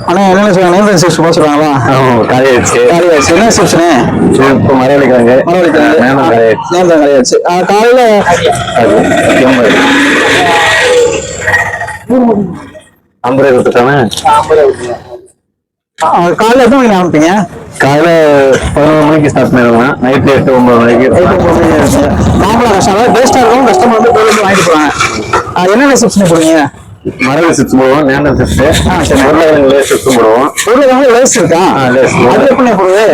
ஆனா என்ன சொல்லுவாங்க சொல்லுவாங்களா? என்ன சிப்ஸ்னே இப்போ மரவள்ளிக்கிழங்கு கரையாச்சு காலையில ஐம்பது கொடுத்துட்டானே. காலையில எத்தனை மணிக்கு ஆரம்பிப்பீங்க? காலையில 11 மணிக்கு ஸ்டார்ட் பண்ணிடுவேன். நைட்டு 8 9 மணிக்கு. மாம்பழம் கஷ்டம் டேஸ்டா இருக்கும். கஸ்டமர் வந்து கோயிலுக்கு வாங்கிட்டு போறாங்க. என்னென்ன சிப்ஸ்னு போடுவீங்க? மரவள்ளி சிப்ஸ் போடுவோம், நேந்திரம் சிப்ஸ், உருளைக்கிழங்கு லேஸ் சிப்ஸ் போடுவோம். உருளைக்கிழங்கு லேஸ் இருக்கா? லேஸ் அது எப்படி போடுறது?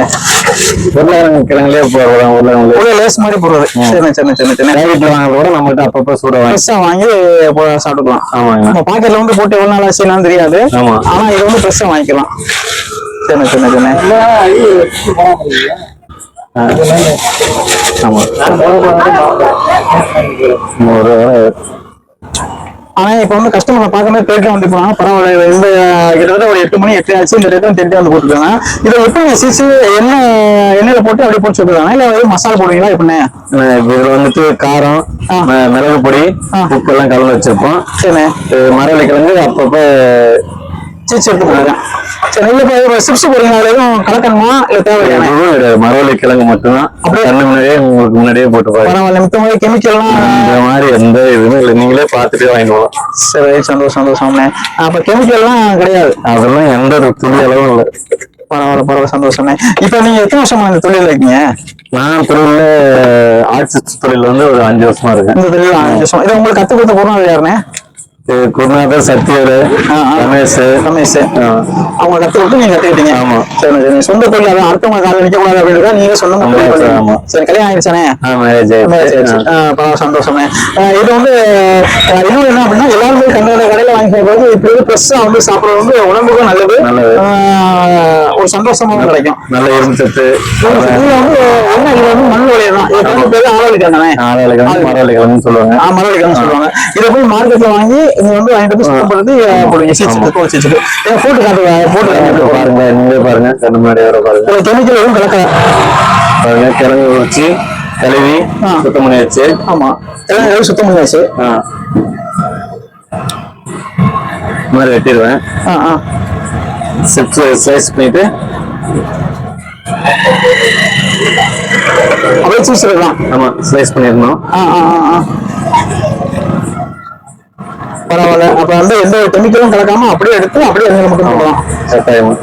உருளைக்கிழங்கு கிழங்குலேயே போடுறோம். உருளை லேஸ் மாதிரி போடுறது. சரி சரி சரி சரி. பேக்கெட்ல வாங்குறத விட நம்மகிட்ட அப்பப்போ சூட வாங்கி சாப்பிட்டுக்கலாம். ஆமாங்க. நம்ம பாக்கெட்ல வந்து போட்டு எவ்வளவு நாள் ஆச்சுன்னு தெரியாது. ஆமா. ஆனா இது வந்து ஃப்ரெஷ்ஷா வாங்கிக்கலாம். சரி சரி சரி. ஆனா இப்ப வந்து கஸ்டமர் பார்க்கணும் தேர்ட்டி வந்து போனாங்க. பரவாயில்ல, இந்த கிட்டத்தட்ட ஒரு 8 மணி 8 ஆச்சு. இந்த ரேட்டும் தேர்ட்டி வந்து போட்டுருக்காங்க. இதை எப்படி சீசு என்ன எண்ணெயில போட்டு அப்படியே போட்டு சொல்றாங்க, இல்ல மசாலா போடுவீங்களா? எப்படின்னு இதுல வந்துட்டு காரம், மிளகு பொடி, உப்பு எல்லாம் கலந்து வச்சிருப்போம். சரி, மரவள்ளிக்கிழங்கு அப்பப்போ சீச்சு எடுத்து போடுறேன். சரி, இல்ல சிப்ஸ் போடுறீங்களா? எதுவும் கலக்கணுமா இல்ல தேவையான? மரவள்ளிக்கிழங்கு மட்டும்தான் கண்ணு முன்னாடியே உங்களுக்கு முன்னாடியே போட்டு பாருங்க. பரவாயில்ல, மித்த மாதிரி கெமிக்கல்லாம் இந்த மாதிரி எந்த இதுவுமே இல்லை. நீங்களே பார்த்துட்டே வாங்கிடுவோம். சரி, சந்தோஷம் சந்தோஷம். அப்ப கெமிக்கல்லாம் கிடையாது? அதெல்லாம் எந்த துணி அளவும் இல்லை. பரவாயில்ல பரவாயில்ல, சந்தோஷம். இப்ப நீங்க எத்தனை வருஷமா இந்த தொழில் இருக்கீங்க? நான் தொழில ஆர்டிஸ்ட் தொழில் வந்து ஒரு 5 வருஷமா இருக்கேன். இந்த தொழில் 5 வருஷம். இதை உங்களுக்கு கத்துக் கொடுத்த பொருள் யாருன்னு? குருநாதர், சத்யர், ரமேஷ் அவங்க கத்து விட்டு நீங்க கத்துக்கிட்டீங்க. ஆமா. சரி சரி. சொந்த தொழில் அதான் அடுத்தவங்க கால நிக்க கூடாது அப்படின்றத நீங்க சொந்தமா. சரி, கல்யாணம் ஆயிடுச்சானே? சந்தோஷமே. இது வந்து இன்னொரு என்ன அப்படின்னா, எல்லாருமே கடையில வாங்கி சாப்பிடுறது இப்படி ஃப்ரெஷ்ஷா வந்து சாப்பிடுறது வந்து உடம்புக்கும் நல்லது, ஒரு சந்தோஷமாவும் கிடைக்கும். நல்ல இரும்பு சத்து. இதுல வந்து என்ன, இது வந்து மண் விளையதான். இது பேரு ஆரவள்ளிக்கிழங்கு. மரவள்ளிக்கிழங்கு சொல்லுவாங்க. மரவள்ளிக்கிழங்கு சொல்லுவாங்க. இதை போய் மார்க்கெட்ல வாங்கி நீங்க வந்து வாங்கிட்டு சுத்தம் பண்ணி போடுவீங்க. போட்டு காட்டுவாங்க. பாருங்க, நீங்களே பாருங்க. கண்ணு முன்னாடி வர பாருங்க. கெமிக்கல் எதுவும் கலக்கல பாருங்க. கிழங்கு உரிச்சு கழுவி சுத்தம் பண்ணியாச்சு. ஆமா, எல்லாம் சுத்தம் பண்ணியாச்சு. இந்த மாதிரி வெட்டிடுவேன். ஸ்லைஸ் பண்ணிட்டு அப்படியே சூசிடலாம். ஆமா, ஸ்லைஸ் பண்ணிடணும். பரவாயில்ல. அப்ப வந்து எந்த கெமிக்கலும் கலக்காம அப்படியே எடுத்து அப்படியே மட்டும் போடலாம். கட்டாயமா.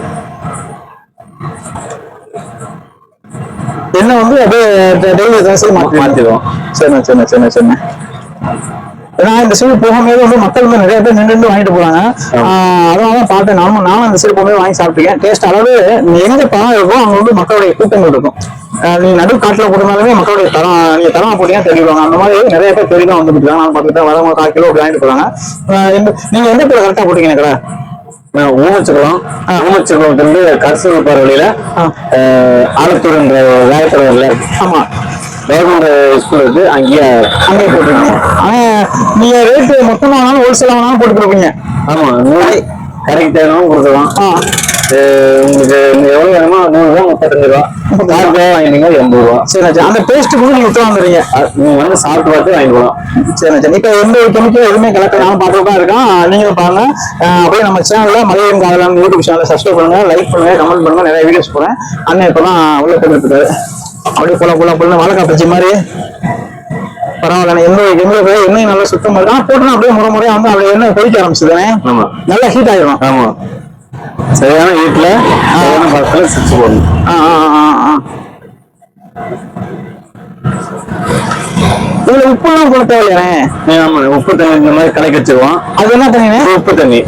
என்ன வந்து அப்படியே மாத்திடுவோம். சரி சரி சரி சரி. ஏன்னா இந்த சைடு போகும்போது வந்து மக்கள் வந்து நிறைய பேர் நின்று வாங்கிட்டு போறாங்க. அதனாலதான் பார்த்தேன். நானும் அந்த சைடு போகும்போது வாங்கி சாப்பிட்டுருக்கேன். டேஸ்ட் அளவு எங்க பழம் இருக்கும் அங்க வந்து மக்களுடைய கூட்டங்கள் இருக்கும். நீங்க நடு காட்டுல போடுறதுனாலுமே மக்களுடைய தரம், நீங்க தரமா போட்டீங்கன்னா தெரிவிப்பாங்க. அந்த மாதிரி நிறைய பேர் தெரிவிதான் வந்துட்டு இருக்காங்க. நான் பார்த்துட்டு வரவங்க 1/4 கிலோ வாங்கிட்டு போறாங்க. நீங்க எந்த பேர் கரெக்டா போட்டீங்க கடை? ஊமச்சக்குளம் வந்து கரசூர் போற வழியில ஆலத்தூர் என்ற வேகத்துல. ஆமா, கவர்மெண்ட் ஸ்கூல் இருக்கு, அங்கேயே போட்டுருக்கீங்க. ஆனா நீங்க ரேட்டு மொத்தமா வேணாலும் ஹோல்சேலா வேணாலும் போட்டு கொடுப்பீங்க. ஆமா, கடைக்கு தேவையானவும் கொடுக்கலாம். உங்களுக்கு எவ்வளவு வேணுமோ 100 ரூபா, 35 ரூபா. 4 ரூபா வாங்கினீங்க 80 ரூபா. சரி, அந்த டேஸ்ட் கூட நீங்க வந்துடுறீங்க. நீங்க வந்து சாப்பிட்டு பார்த்து வாங்கிக்கலாம். சரி சரி. இப்ப எந்த கெமிக்கல் எதுவுமே கலக்க நானும் பார்த்துட்டு தான் இருக்கேன். நீங்களும் பாருங்க. அப்படியே நம்ம சேனல்ல மலையம் காதலாம் யூடியூப் சேனலை சப்ஸ்கிரைப் பண்ணுங்க, லைக் பண்ணுங்க, கமெண்ட் பண்ணுங்க. நிறைய வீடியோஸ் போறேன். அண்ணன் இப்பதான் உள்ள போட்டுருக்காரு. அப்படியே போல வாழைக்காய் பச்சி மாதிரி. பரவாயில்ல, எந்த கெமிக்கல் எண்ணெய் நல்லா சுத்தமா இருக்கா போட்டுனா அப்படியே முறையா வந்து அப்படியே எண்ணெய் கொதிக்க ஆரம்பிச்சுதானே? நல்லா ஹீட் ஆயிடும். ஆமா, சரியான வீட்டுல பக்கத்துல சிப்ஸ் போடணும். இதுல உப்பு எல்லாம் போட தேவையில்லையானே? ஆமா, உப்பு தண்ணி இந்த மாதிரி கலக்கி வச்சிருவோம். அது என்ன தண்ணி? உப்பு தண்ணி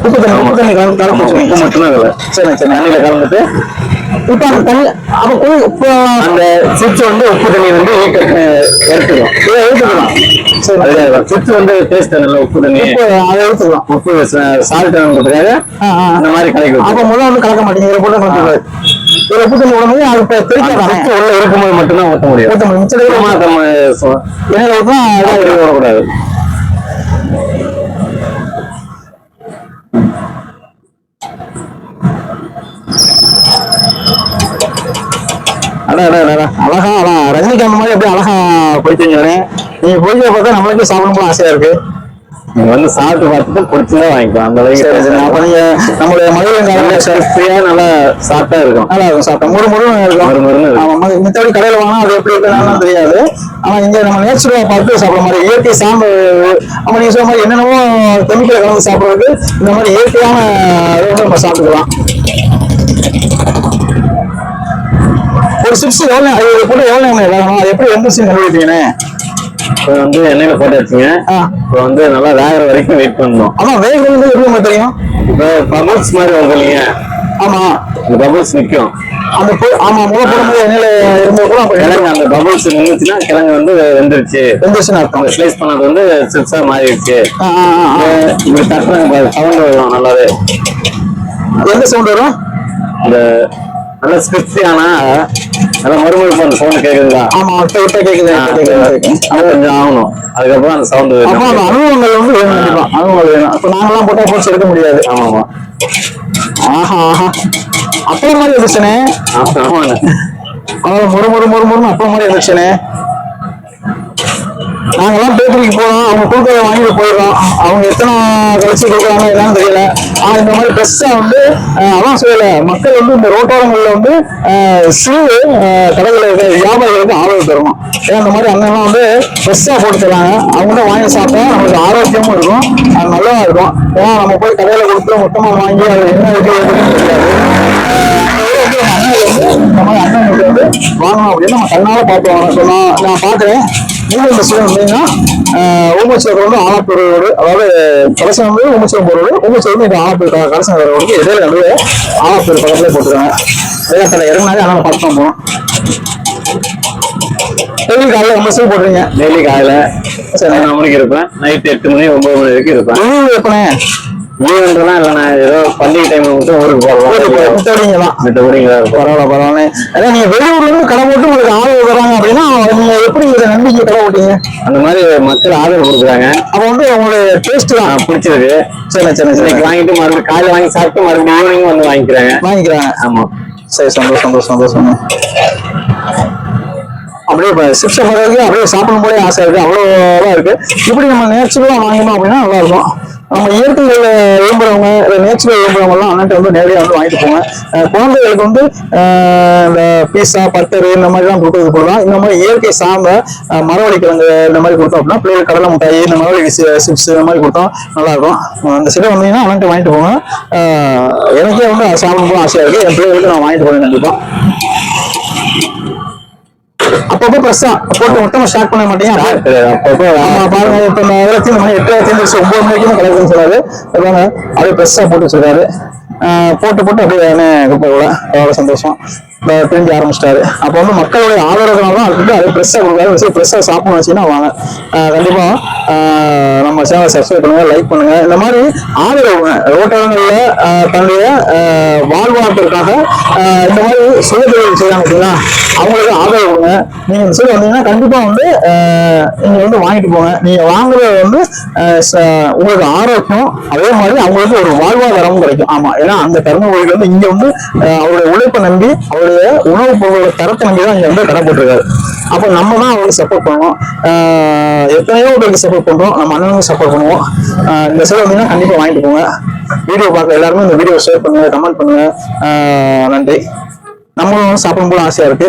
கலந்து உப்பு மட்டும்தான் அதுல. சரி சரி. தண்ணியில கலந்துட்டு இப்ப அந்த தண்ணி அந்த சிப்ஸ் வந்து உப்பு தண்ணி வந்து எடுத்துக்கலாம். சிப்ஸ் வந்து டேஸ்ட் நல்லா உப்பு தண்ணி அதை எடுத்துக்கலாம். உப்பு சால்ட் அந்த மாதிரி கலக்கி. அப்ப முதல்ல வந்து கலக்க மாட்டீங்க. இதில் போட்டு கலந்து இதுல உப்பு தண்ணி உடனே அது தெரிவிக்காது. உள்ள இருக்கும்போது மட்டும்தான் ஊற்ற முடியும். எண்ணெயில ஊற்றினா விடக்கூடாது. அழகா ரஜினிகாந்த் மாதிரி அப்படியே அழகா போயிட்டீங்க. நீங்க போய் பார்த்தா நம்மளுக்கு சாப்பிடணும் ஆசையா இருக்கு. நீங்க வந்து சாப்பிட்டு பார்த்துட்டு பிடிச்சிருந்தா வாங்கிக்கலாம். அந்த அளவுக்கு சரி சரி. அப்ப நீங்க நம்மளுடைய மதுரை ஃப்ரீயா நல்லா சாப்பிட்டா இருக்கும். நல்லா இருக்கும், சாப்பிட்டா முறுமுறுன்னு இருக்கும். மறுமருன்னு இருக்கும். ஆமா, மித்தபடி கடையில வாங்கினா அது எப்படி இருக்குன்னு தெரியாது. ஆனா இங்க நம்ம நேச்சுரலா பார்த்து சாப்பிட மாதிரி இயற்கை சார்ந்த, நம்ம நீங்க சொன்ன மாதிரி என்னென்னமோ கெமிக்கல் கலந்து சாப்பிடுறது, இந்த மாதிரி இயற்கையான இதை வந்து நம்ம சாப்பிட்டுக்கலாம். ஒரு சிப்ஸ் எவ்வளவு, அது போட்டு எவ்வளவு நேரம் வேகணும், அது எப்படி எந்திரிச்சு கண்டுபிடிப்பீங்கன்னு? இப்போ வந்து எண்ணெயில போட்டு வச்சுங்க. இப்போ வந்து நல்லா வேகிற வரைக்கும் வெயிட் பண்ணணும். அதான் வேகிறது எப்படி நமக்கு தெரியும்? இப்போ பபுள்ஸ் மாதிரி வருது இல்லைங்க? ஆமா, இந்த பபுள்ஸ் நிற்கும். அந்த ஆமா, முளை போடும்போது எண்ணெயில இருக்கும்போது கூட கிழங்கு அந்த பபுள்ஸ் நின்றுச்சுன்னா கிழங்கு வந்து வெந்துருச்சுன்னு அர்த்தம். ஸ்லைஸ் பண்ணது வந்து சிப்ஸா மாறிடுச்சு. இப்படி தட்டுறாங்க, சவுண்ட் வரும் நல்லாவே. எந்த சவுண்ட் வரும்? இந்த நல்லா ஸ்கிரிப்டியான நல்லா மறுமொழிப்பு அந்த சவுண்ட் கேக்குதுங்களா? ஆமா, விட்ட கேக்குது. அது கொஞ்சம் ஆகணும். அதுக்கப்புறம் அந்த சவுண்ட் அப்போ அந்த அனுபவங்கள் வந்து வேணும். கண்டிப்பா அனுபவங்கள் வேணும். இப்ப நாங்கெல்லாம் போட்டா போச்சு எடுக்க முடியாது. ஆமா. ஆஹா ஆஹா, அப்பள மாதிரி இருந்துச்சுனே. முறுமுறுன்னு அப்பள மாதிரி இருந்துச்சுனே. நாங்கெல்லாம் பேக்கரிக்கு போறோம், அவங்க கொடுக்கறத வாங்கிட்டு போயிடுறோம். அவங்க எத்தனை கழிச்சு கொடுக்குறாங்க என்னன்னு தெரியல. ஆனா இந்த மாதிரி ஃப்ரெஷ்ஷா வந்து அதான் சொல்லல, மக்கள் வந்து இந்த ரோட்டோரங்கள்ல வந்து சிறு கடைகளை வியாபாரிகளுக்கு ஆதரவு தரணும். ஏன்னா இந்த மாதிரி அண்ணெல்லாம் வந்து ஃப்ரெஷ்ஷா போட்டு தராங்க. அவங்க வாங்கி சாப்பிட்டா நம்மளுக்கு ஆரோக்கியமும் இருக்கும், அது நல்லா இருக்கும். ஏன்னா நம்ம போய் கடையில கொடுத்து மொத்தமா வாங்கி அது என்ன தெரியாது. இந்த மாதிரி அண்ணனுக்கு வந்து வாங்கணும் அப்படின்னு நம்ம கண்ணால பார்த்து வாங்கணும். சொன்னா நான் பாக்குறேன். நீங்க இந்த சீசன் வந்தீங்கன்னா ஊமச்சூர் வந்து ஆலப்பூர் ரோடு, அதாவது கடைசி வந்து ஊமச்சூர் ரோடு, ஊமச்சூர் வந்து இந்த ஆலப்பூர் கடைசி ரோடுக்கு இடையில நடுவே ஆலப்பூர் பக்கத்துல போட்டுருக்காங்க. வேகத்தில் இறங்கினாலே அதனால பார்த்து தான் போகணும். டெய்லி காலையில் 9 போடுறீங்க? டெய்லி காலையில 9 மணிக்கு இருப்பேன், நைட் 8 மணி 9 மணி வரைக்கும் இருப்பேன். எப்பனே லீவுன்றலாம் இல்லைண்ணா, ஏதோ பண்டிகை டைம்ல மட்டும் ஊருக்கு போறோம். பரவாயில்ல. அதான் நீங்க வெளியூர்ல இருந்து கடை போட்டு உங்களுக்கு ஆதரவு தராங்க அப்படின்னா நீங்க எப்படி இதை நம்பிக்கை கடை போட்டீங்க? அந்த மாதிரி மக்கள் ஆதரவு கொடுக்குறாங்க. அப்ப வந்து உங்களுடைய டேஸ்ட் தான் பிடிச்சிருக்கு. சரி வாங்கிட்டு மறுபடியும் காலையில வாங்கி சாப்பிட்டு மறுபடியும் ஈவினிங் வந்து வாங்கிக்கிறாங்க. ஆமா. சரி, சந்தோஷம். அப்படியே இப்போ சிப்ஸை பார்க்கறதுக்கு அப்படியே சாப்பிடும் போதே ஆசை இருக்கு, அவ்வளோதான் இருக்கு. இப்படி நம்ம நேச்சுரலாக வாங்கணும் அப்படின்னா நல்லா இருக்கும். நம்ம இயற்கையில் விரும்புறவங்க இல்லை நேச்சுரல் விரும்புறவங்கலாம் அண்ணன்ட்ட வந்து நேரடியாக வந்து வாங்கிட்டு போங்க. குழந்தைகளுக்கு வந்து இந்த பீஸா பர்கரு இந்த மாதிரிலாம் கொடுக்கறது போடலாம். இந்த மாதிரி இயற்கை சார்ந்த மரவள்ளி கிழங்கு இந்த மாதிரி கொடுத்தோம் அப்படின்னா பிள்ளைகள் கடலை மிட்டாய் இந்த மரவள்ளி சிப்ஸ் இந்த மாதிரி கொடுத்தோம் நல்லா இருக்கும். அந்த சைடு வந்தீங்கன்னா அண்ணன்ட்ட வாங்கிட்டு போங்க. எனக்கே வந்து சாப்பிடும் போது ஆசையாக இருக்கு. என் பிள்ளைகளுக்கு நான் வாங்கிட்டு போவேன் கண்டிப்பா. அப்பப்போ பிரஸ்ஸா போட்டு மொத்தமா ஸ்டார்ட் பண்ண மாட்டீங்க. அப்பப்போ பாருங்க, இப்ப 8 மணிக்கு 9 மணிக்கு சொல்லாது அப்படியே பிரஸ்ஸா போட்டு வச்சிருக்காரு. போட்டு அப்படியே அவ்வளோ சந்தோஷம். பிரிஞ்சு ஆரம்பிச்சிட்டாரு. அப்போ வந்து மக்களுடைய ஆதரவுனால தான் அதுக்கு அதே ஃப்ரெஷ்ஷாக கொடுக்காது. ஃப்ரெஷ்ஷாக சாப்பிடணும் வச்சுன்னா வாங்க. கண்டிப்பா நம்ம சேனலை சப்ஸ்கிரைப் பண்ணுங்க, லைக் பண்ணுங்க. இந்த மாதிரி ஆதரவுங்க ரோட்டோரங்களில் தன்னுடைய வாழ்வாரத்திற்காக இந்த மாதிரி சுயதொழில் செய்யறாங்க பார்த்தீங்களா, அவங்களுக்கு ஆதரவு கொடுங்க. நீங்க இந்த சைடு வந்தீங்கன்னா கண்டிப்பா வந்து நீங்க வந்து வாங்கிட்டு போங்க. நீங்க வாங்குறது வந்து உங்களுக்கு ஆரோக்கியம், அதே மாதிரி அவங்களுக்கு ஒரு வாழ்வாதாரமும் கிடைக்கும். ஆமா, ஏன்னா அந்த தருமபுரியில வந்து இங்க வந்து அவருடைய உழைப்பை நம்பி அவருடைய உணவுப் பொருளோட தரத்தை நம்பி தான் இங்க வந்து கடை போட்டிருக்காரு. அப்போ நம்ம தான் அவங்களுக்கு சப்போர்ட் பண்ணணும். எத்தனையோ பேருக்கு சப்போர்ட் பண்றோம், நம்ம அண்ணனுக்கு சப்போர்ட் பண்ணுவோம். இந்த சைடு வந்தீங்கன்னா கண்டிப்பா வாங்கிட்டு போங்க. வீடியோ பார்க்க எல்லாருமே இந்த வீடியோ ஷேர் பண்ணுங்க, கமெண்ட் பண்ணுங்க. நன்றி. நம்மளும் சாப்பிடும் போது ஆசையா இருக்கு.